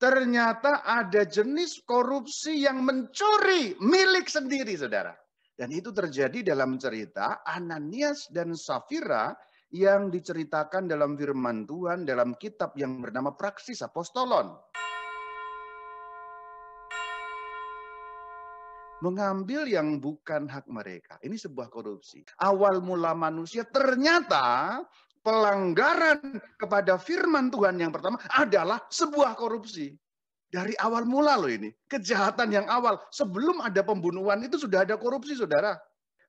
Ternyata ada jenis korupsi yang mencuri milik sendiri, saudara. Dan itu terjadi dalam cerita Ananias dan Safira yang diceritakan dalam firman Tuhan dalam kitab yang bernama Praksis Apostolon. Mengambil yang bukan hak mereka. Ini sebuah korupsi. Awal mula manusia ternyata pelanggaran kepada firman Tuhan yang pertama adalah sebuah korupsi. Dari awal mula loh ini. Kejahatan yang awal. Sebelum ada pembunuhan itu sudah ada korupsi, saudara.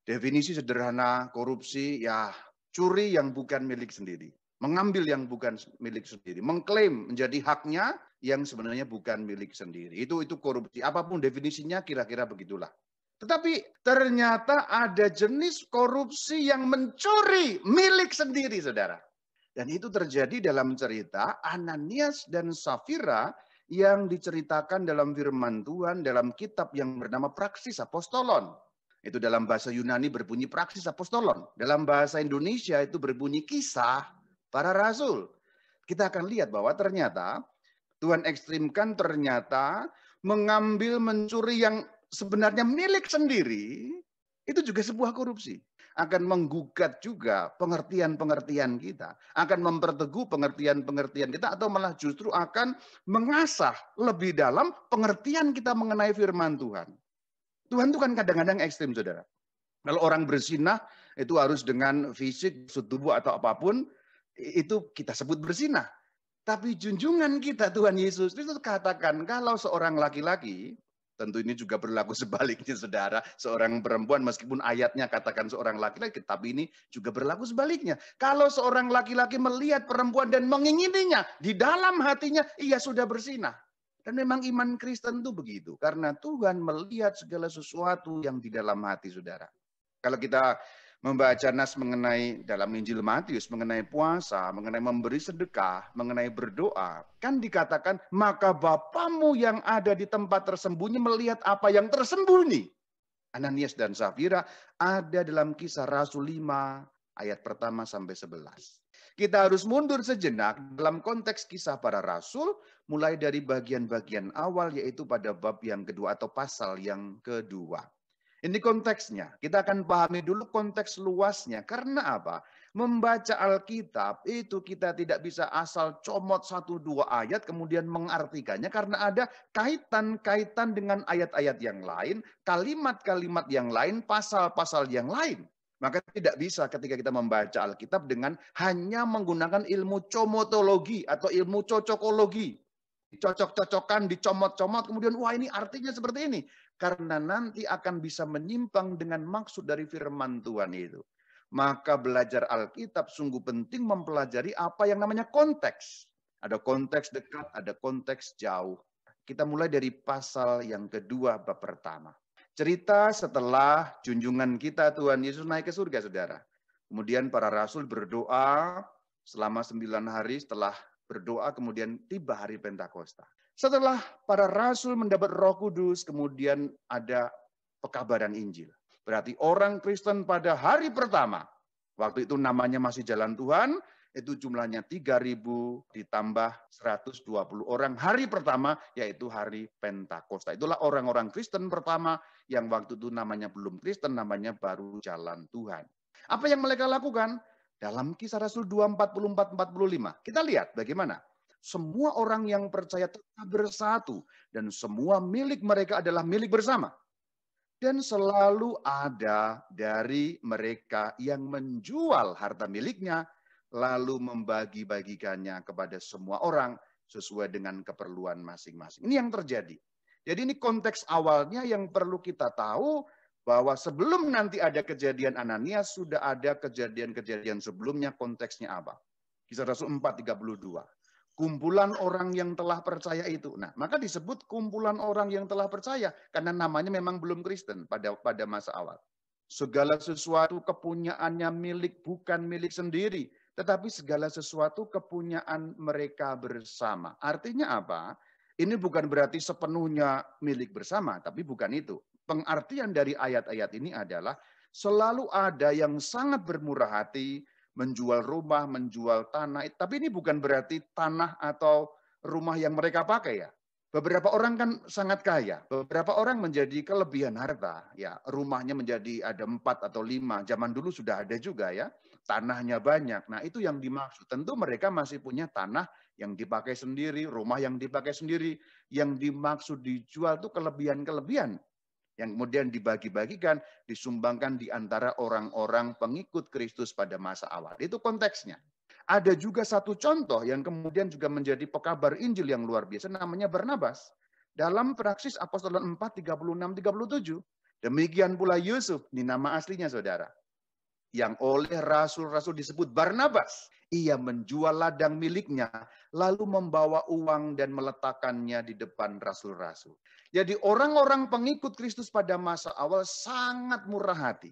Definisi sederhana korupsi, ya curi yang bukan milik sendiri. Mengambil yang bukan milik sendiri. Mengklaim menjadi haknya yang sebenarnya bukan milik sendiri. Itu korupsi. Apapun definisinya kira-kira begitulah. Tetapi ternyata ada jenis korupsi yang mencuri milik sendiri, saudara. Dan itu terjadi dalam cerita Ananias dan Safira yang diceritakan dalam firman Tuhan dalam kitab yang bernama Praksis Apostolon. Itu dalam bahasa Yunani berbunyi Praksis Apostolon. Dalam bahasa Indonesia itu berbunyi Kisah Para Rasul. Kita akan lihat bahwa ternyata Tuhan ekstrimkan ternyata mengambil mencuri yang sebenarnya milik sendiri itu juga sebuah korupsi. Akan menggugat juga pengertian-pengertian kita. Akan memperteguh pengertian-pengertian kita atau malah justru akan mengasah lebih dalam pengertian kita mengenai firman Tuhan. Tuhan itu kan kadang-kadang ekstrim, saudara. Kalau orang berzinah itu harus dengan fisik, tubuh atau apapun, itu kita sebut berzinah. Tapi junjungan kita Tuhan Yesus itu katakan kalau seorang laki-laki, tentu ini juga berlaku sebaliknya, saudara. Seorang perempuan meskipun ayatnya katakan seorang laki-laki, tapi ini juga berlaku sebaliknya. Kalau seorang laki-laki melihat perempuan dan mengingininya, di dalam hatinya ia sudah berzinah. Dan memang iman Kristen itu begitu. Karena Tuhan melihat segala sesuatu yang di dalam hati, saudara. Kalau kita membaca nas mengenai dalam Injil Matius, mengenai puasa, mengenai memberi sedekah, mengenai berdoa, kan dikatakan, maka Bapamu yang ada di tempat tersembunyi melihat apa yang tersembunyi. Ananias dan Safira ada dalam Kisah Rasul 5, ayat pertama sampai 11. Kita harus mundur sejenak dalam konteks Kisah Para Rasul, mulai dari bagian-bagian awal, yaitu pada bab yang kedua atau pasal yang kedua. Ini konteksnya. Kita akan pahami dulu konteks luasnya. Karena apa? Membaca Alkitab itu kita tidak bisa asal comot 1-2 ayat kemudian mengartikannya. Karena ada kaitan-kaitan dengan ayat-ayat yang lain, kalimat-kalimat yang lain, pasal-pasal yang lain. Maka tidak bisa ketika kita membaca Alkitab dengan hanya menggunakan ilmu comotologi atau ilmu cocokologi. Dicocok-cocokkan, dicomot-comot, kemudian wah ini artinya seperti ini. Karena nanti akan bisa menyimpang dengan maksud dari firman Tuhan itu. Maka belajar Alkitab sungguh penting mempelajari apa yang namanya konteks. Ada konteks dekat, ada konteks jauh. Kita mulai dari pasal yang kedua bab pertama. Cerita setelah junjungan kita Tuhan Yesus naik ke surga, saudara. Kemudian para rasul berdoa selama 9 hari setelah berdoa, kemudian tiba hari Pentakosta. Setelah para rasul mendapat Roh Kudus, kemudian ada pekabaran Injil. Berarti orang Kristen pada hari pertama, waktu itu namanya masih Jalan Tuhan, itu jumlahnya 3.000 ditambah 120 orang. Hari pertama yaitu hari Pentakosta. Itulah orang-orang Kristen pertama yang waktu itu namanya belum Kristen, namanya baru Jalan Tuhan. Apa yang mereka lakukan? Dalam Kisah Rasul 2, 44-45. Kita lihat bagaimana. Semua orang yang percaya tetap bersatu. Dan semua milik mereka adalah milik bersama. Dan selalu ada dari mereka yang menjual harta miliknya, lalu membagi-bagikannya kepada semua orang sesuai dengan keperluan masing-masing. Ini yang terjadi. Jadi ini konteks awalnya yang perlu kita tahu, bahwa sebelum nanti ada kejadian Ananias, sudah ada kejadian-kejadian sebelumnya, konteksnya apa. Kisah Rasul 4:32. Kumpulan orang yang telah percaya itu. Nah, maka disebut kumpulan orang yang telah percaya karena namanya memang belum Kristen pada masa awal. Segala sesuatu kepunyaannya bukan milik sendiri, tetapi segala sesuatu kepunyaan mereka bersama. Artinya apa? Ini bukan berarti sepenuhnya milik bersama, tapi bukan itu. Pengertian dari ayat-ayat ini adalah selalu ada yang sangat bermurah hati, menjual rumah, menjual tanah. Tapi ini bukan berarti tanah atau rumah yang mereka pakai ya. Beberapa orang kan sangat kaya, beberapa orang menjadi kelebihan harta, ya rumahnya menjadi ada 4 atau 5. Zaman dulu sudah ada juga ya, tanahnya banyak. Nah itu yang dimaksud. Tentu mereka masih punya tanah yang dipakai sendiri, rumah yang dipakai sendiri. Yang dimaksud dijual itu kelebihan-kelebihan yang kemudian dibagi-bagikan, disumbangkan di antara orang-orang pengikut Kristus pada masa awal. Itu konteksnya. Ada juga satu contoh yang kemudian juga menjadi pekabar Injil yang luar biasa, namanya Barnabas. Dalam Praksis Apostolan 4, 36, 37. Demikian pula Yusuf, ini nama aslinya saudara. Yang oleh rasul-rasul disebut Barnabas. Ia menjual ladang miliknya, lalu membawa uang dan meletakkannya di depan rasul-rasul. Jadi orang-orang pengikut Kristus pada masa awal sangat murah hati.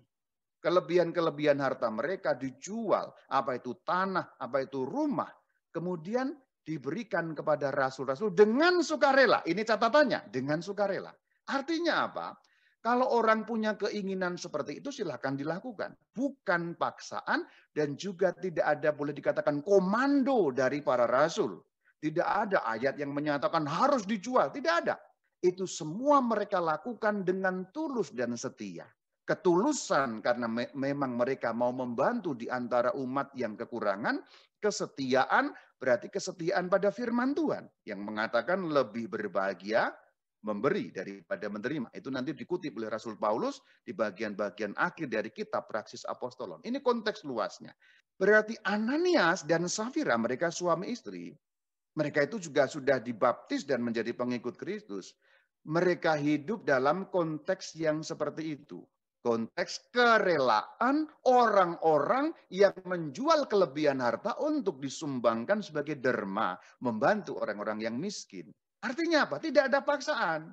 Kelebihan-kelebihan harta mereka dijual, apa itu tanah, apa itu rumah, kemudian diberikan kepada rasul-rasul dengan sukarela. Ini catatannya, dengan sukarela. Artinya apa? Kalau orang punya keinginan seperti itu silahkan dilakukan. Bukan paksaan dan juga tidak ada boleh dikatakan komando dari para rasul. Tidak ada ayat yang menyatakan harus dijual. Tidak ada. Itu semua mereka lakukan dengan tulus dan setia. Ketulusan karena memang mereka mau membantu di antara umat yang kekurangan. Kesetiaan berarti kesetiaan pada firman Tuhan. Yang mengatakan lebih berbahagia memberi daripada menerima. Itu nanti dikutip oleh Rasul Paulus di bagian-bagian akhir dari kitab Praksis Apostolon. Ini konteks luasnya. Berarti Ananias dan Safira, mereka suami istri, mereka itu juga sudah dibaptis dan menjadi pengikut Kristus. Mereka hidup dalam konteks yang seperti itu. Konteks kerelaan orang-orang yang menjual kelebihan harta untuk disumbangkan sebagai derma, membantu orang-orang yang miskin. Artinya apa? Tidak ada paksaan.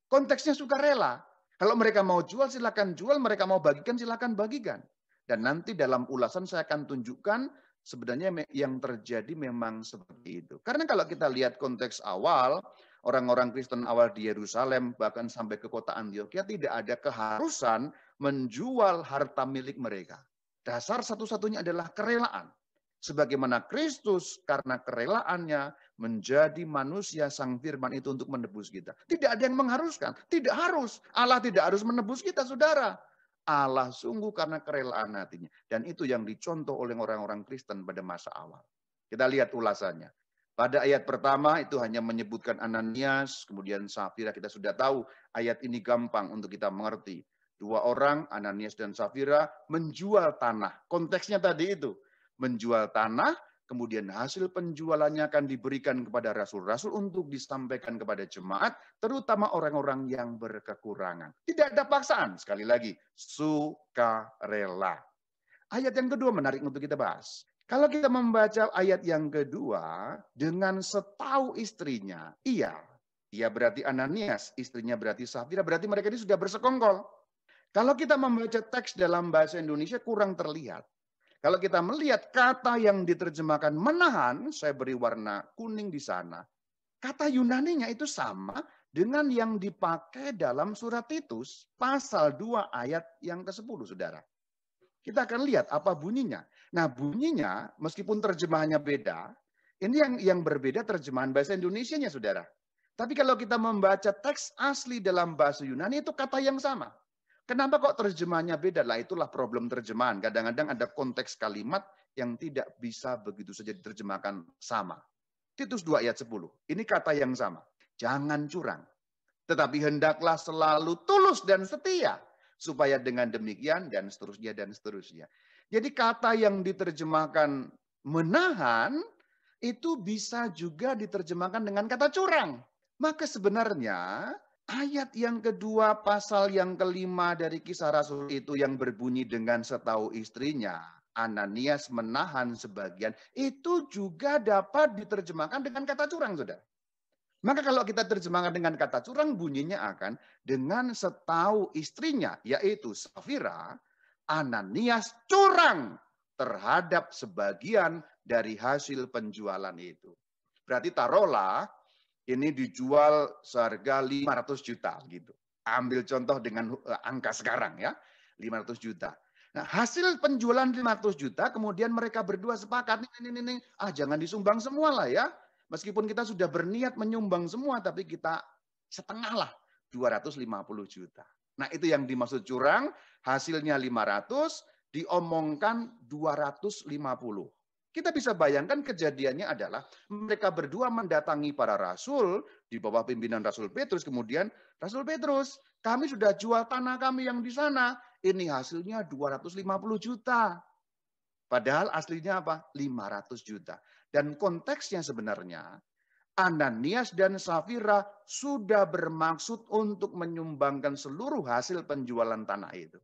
Konteksnya sukarela. Kalau mereka mau jual, silakan jual. Mereka mau bagikan, silakan bagikan. Dan nanti dalam ulasan saya akan tunjukkan sebenarnya yang terjadi memang seperti itu. Karena kalau kita lihat konteks awal, orang-orang Kristen awal di Yerusalem, bahkan sampai ke kota Antioquia, tidak ada keharusan menjual harta milik mereka. Dasar satu-satunya adalah kerelaan. Sebagaimana Kristus karena kerelaannya menjadi manusia sang firman itu untuk menebus kita. Tidak ada yang mengharuskan. Tidak harus. Allah tidak harus menebus kita, saudara. Allah sungguh karena kerelaan hatinya. Dan itu yang dicontoh oleh orang-orang Kristen pada masa awal. Kita lihat ulasannya. Pada ayat pertama itu hanya menyebutkan Ananias, kemudian Safira. Kita sudah tahu ayat ini gampang untuk kita mengerti. Dua orang, Ananias dan Safira, menjual tanah. Konteksnya tadi itu. Menjual tanah, kemudian hasil penjualannya akan diberikan kepada rasul-rasul untuk disampaikan kepada jemaat, terutama orang-orang yang berkekurangan. Tidak ada paksaan, sekali lagi, sukarela. Ayat yang kedua menarik untuk kita bahas. Kalau kita membaca ayat yang kedua, dengan setahu istrinya, iya, dia berarti Ananias, istrinya berarti Safira, berarti mereka ini sudah bersekongkol. Kalau kita membaca teks dalam bahasa Indonesia kurang terlihat. Kalau kita melihat kata yang diterjemahkan menahan, saya beri warna kuning di sana. Kata Yunaninya itu sama dengan yang dipakai dalam surat Titus pasal 2 ayat yang ke-10, saudara. Kita akan lihat apa bunyinya. Nah bunyinya meskipun terjemahannya beda, ini yang berbeda terjemahan bahasa Indonesianya, saudara. Tapi kalau kita membaca teks asli dalam bahasa Yunani itu kata yang sama. Kenapa kok terjemahannya beda? Lah itulah problem terjemahan. Kadang-kadang ada konteks kalimat yang tidak bisa begitu saja diterjemahkan sama. Titus 2 ayat 10. Ini kata yang sama. Jangan curang. Tetapi hendaklah selalu tulus dan setia. Supaya dengan demikian dan seterusnya dan seterusnya. Jadi kata yang diterjemahkan menahan itu bisa juga diterjemahkan dengan kata curang. Maka sebenarnya ayat yang kedua, pasal yang kelima dari Kisah Rasul itu yang berbunyi dengan setahu istrinya, Ananias menahan sebagian, itu juga dapat diterjemahkan dengan kata curang, saudara. Maka kalau kita terjemahkan dengan kata curang, bunyinya akan dengan setahu istrinya, yaitu Safira, Ananias curang terhadap sebagian dari hasil penjualan itu. Berarti taruhlah, ini dijual seharga 500 juta gitu. Ambil contoh dengan angka sekarang ya, 500 juta. Nah, hasil penjualan 500 juta kemudian mereka berdua sepakat ini jangan disumbang semua lah ya. Meskipun kita sudah berniat menyumbang semua, tapi kita setengah lah, 250 juta. Nah itu yang dimaksud curang, hasilnya 500, diomongkan 250. Kita bisa bayangkan kejadiannya adalah mereka berdua mendatangi para rasul di bawah pimpinan Rasul Petrus. Kemudian Rasul Petrus, kami sudah jual tanah kami yang di sana. Ini hasilnya 250 juta. Padahal aslinya apa? 500 juta. Dan konteksnya sebenarnya Ananias dan Safira sudah bermaksud untuk menyumbangkan seluruh hasil penjualan tanah itu.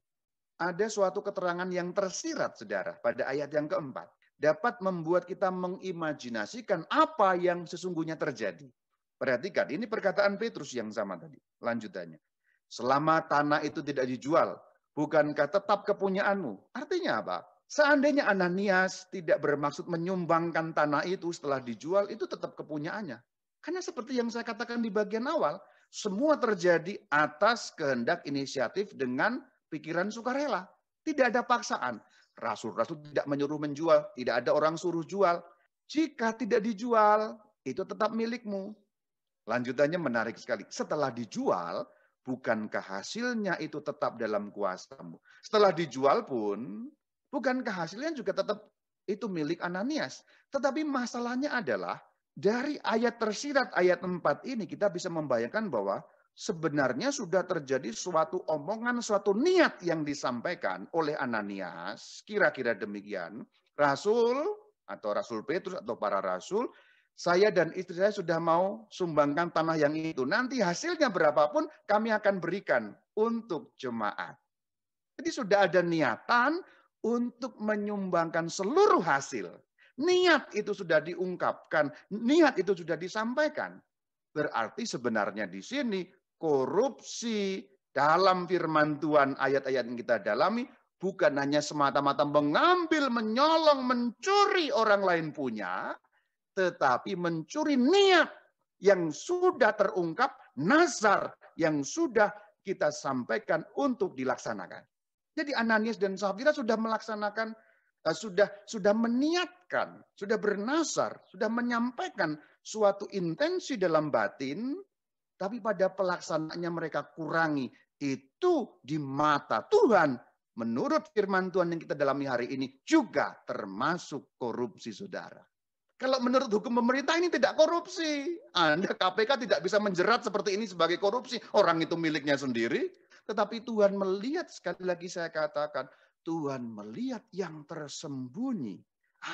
Ada suatu keterangan yang tersirat, saudara, pada ayat yang keempat. Dapat membuat kita mengimajinasikan apa yang sesungguhnya terjadi. Perhatikan, ini perkataan Petrus yang sama tadi. Lanjutannya. Selama tanah itu tidak dijual, bukankah tetap kepunyaanmu? Artinya apa? Seandainya Ananias tidak bermaksud menyumbangkan tanah itu setelah dijual, itu tetap kepunyaannya. Karena seperti yang saya katakan di bagian awal, semua terjadi atas kehendak inisiatif dengan pikiran sukarela. Tidak ada paksaan. Rasul-rasul tidak menyuruh menjual, tidak ada orang suruh jual. Jika tidak dijual, itu tetap milikmu. Lanjutannya menarik sekali. Setelah dijual, bukankah hasilnya itu tetap dalam kuasamu? Setelah dijual pun, bukankah hasilnya juga tetap itu milik Ananias? Tetapi masalahnya adalah, dari ayat tersirat ayat 4 ini kita bisa membayangkan bahwa sebenarnya sudah terjadi suatu omongan, suatu niat yang disampaikan oleh Ananias. Kira-kira demikian. Rasul atau Rasul Petrus atau para rasul, saya dan istri saya sudah mau sumbangkan tanah yang itu. Nanti hasilnya berapapun kami akan berikan untuk jemaat. Jadi sudah ada niatan untuk menyumbangkan seluruh hasil. Niat itu sudah diungkapkan, niat itu sudah disampaikan. Berarti sebenarnya di sini korupsi dalam firman Tuhan ayat-ayat yang kita dalami bukan hanya semata-mata mengambil, menyolong, mencuri orang lain punya, tetapi mencuri niat yang sudah terungkap, nazar yang sudah kita sampaikan untuk dilaksanakan. Jadi Ananias dan Safira sudah melaksanakan, sudah meniatkan, sudah bernazar, sudah menyampaikan suatu intensi dalam batin, tapi pada pelaksanaannya mereka kurangi. Itu di mata Tuhan, menurut firman Tuhan yang kita dalami hari ini, juga termasuk korupsi, saudara. Kalau menurut hukum pemerintah ini tidak korupsi. Anda KPK tidak bisa menjerat seperti ini sebagai korupsi. Orang itu miliknya sendiri. Tetapi Tuhan melihat, sekali lagi saya katakan, Tuhan melihat yang tersembunyi.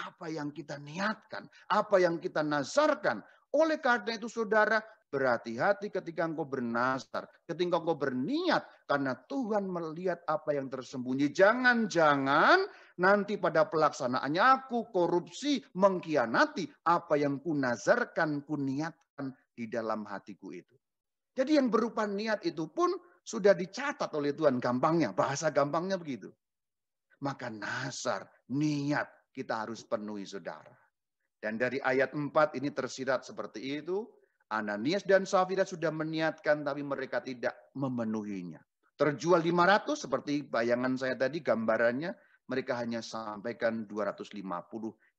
Apa yang kita niatkan, apa yang kita nazarkan. Oleh karena itu saudara, berhati-hati ketika engkau bernazar, ketika engkau berniat, karena Tuhan melihat apa yang tersembunyi. Jangan-jangan nanti pada pelaksanaannya aku korupsi, mengkhianati apa yang kunazarkan, kuniatkan di dalam hatiku itu. Jadi yang berupa niat itu pun sudah dicatat oleh Tuhan, gampangnya, bahasa gampangnya begitu. Maka nazar, niat kita harus penuhi, saudara. Dan dari ayat 4 ini tersirat seperti itu. Ananias dan Safira sudah meniatkan tapi mereka tidak memenuhinya. Terjual 500 seperti bayangan saya tadi gambarannya. Mereka hanya sampaikan 250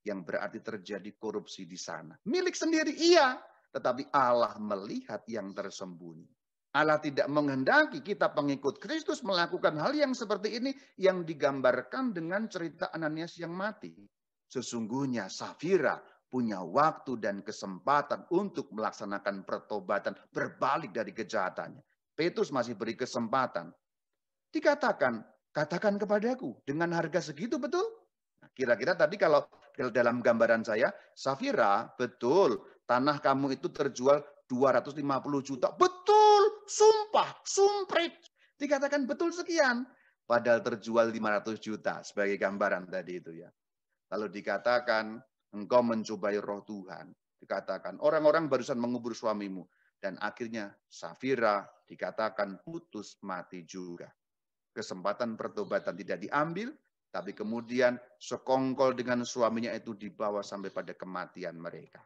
yang berarti terjadi korupsi di sana. Milik sendiri iya. Tetapi Allah melihat yang tersembunyi. Allah tidak menghendaki kita pengikut Kristus melakukan hal yang seperti ini yang digambarkan dengan cerita Ananias yang mati. Sesungguhnya Safira punya waktu dan kesempatan untuk melaksanakan pertobatan, berbalik dari kejahatannya. Petrus masih beri kesempatan. Dikatakan, katakan kepadaku, dengan harga segitu betul? Nah, kira-kira tadi kalau dalam gambaran saya, Safira, betul, tanah kamu itu terjual 250 juta. Betul, sumpah, sumprit. Dikatakan betul sekian. Padahal terjual 500 juta sebagai gambaran tadi itu ya. Lalu dikatakan, engkau mencobai roh Tuhan. Dikatakan, orang-orang barusan mengubur suamimu. Dan akhirnya Safira dikatakan putus mati juga. Kesempatan pertobatan tidak diambil, tapi kemudian sekongkol dengan suaminya itu dibawa sampai pada kematian mereka.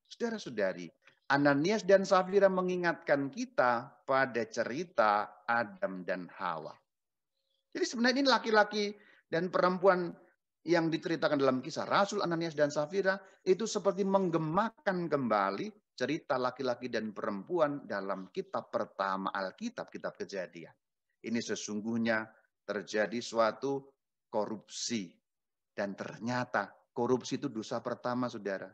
Saudara-saudari, Ananias dan Safira mengingatkan kita pada cerita Adam dan Hawa. Jadi sebenarnya ini laki-laki dan perempuan yang diceritakan dalam kisah Rasul Ananias dan Safira itu seperti menggemakan kembali cerita laki-laki dan perempuan dalam kitab pertama Alkitab, kitab Kejadian. Ini sesungguhnya terjadi suatu korupsi. Dan ternyata korupsi itu dosa pertama, saudara.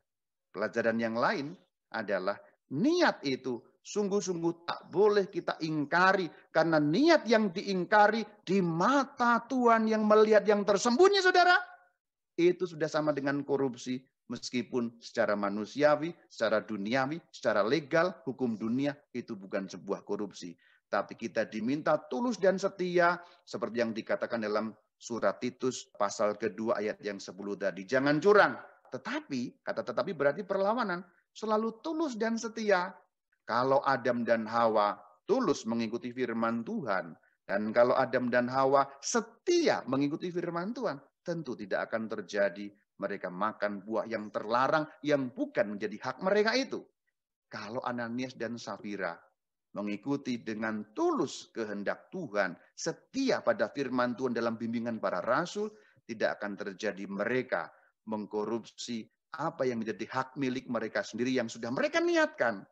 Pelajaran yang lain adalah niat itu sungguh-sungguh tak boleh kita ingkari. Karena niat yang diingkari di mata Tuhan yang melihat yang tersembunyi, saudara, itu sudah sama dengan korupsi. Meskipun secara manusiawi, secara duniawi, secara legal, hukum dunia itu bukan sebuah korupsi. Tapi kita diminta tulus dan setia seperti yang dikatakan dalam surat Titus pasal kedua ayat yang 10 tadi. Jangan curang. Tetapi, kata tetapi berarti perlawanan. Selalu tulus dan setia. Kalau Adam dan Hawa tulus mengikuti firman Tuhan. Dan kalau Adam dan Hawa setia mengikuti firman Tuhan. Tentu tidak akan terjadi mereka makan buah yang terlarang yang bukan menjadi hak mereka itu. Kalau Ananias dan Safira mengikuti dengan tulus kehendak Tuhan, setia pada firman Tuhan dalam bimbingan para rasul, tidak akan terjadi mereka mengkorupsi apa yang menjadi hak milik mereka sendiri yang sudah mereka niatkan.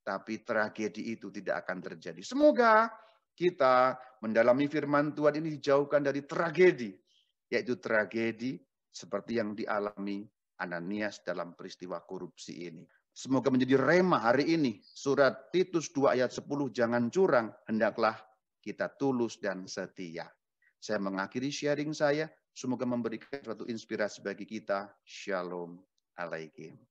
Tapi tragedi itu tidak akan terjadi. Semoga kita mendalami firman Tuhan ini dijauhkan dari tragedi, yaitu tragedi seperti yang dialami Ananias dalam peristiwa korupsi ini. Semoga menjadi rema hari ini. Surat Titus 2 ayat 10, jangan curang, hendaklah kita tulus dan setia. Saya mengakhiri sharing saya, semoga memberikan suatu inspirasi bagi kita. Shalom Alaikum.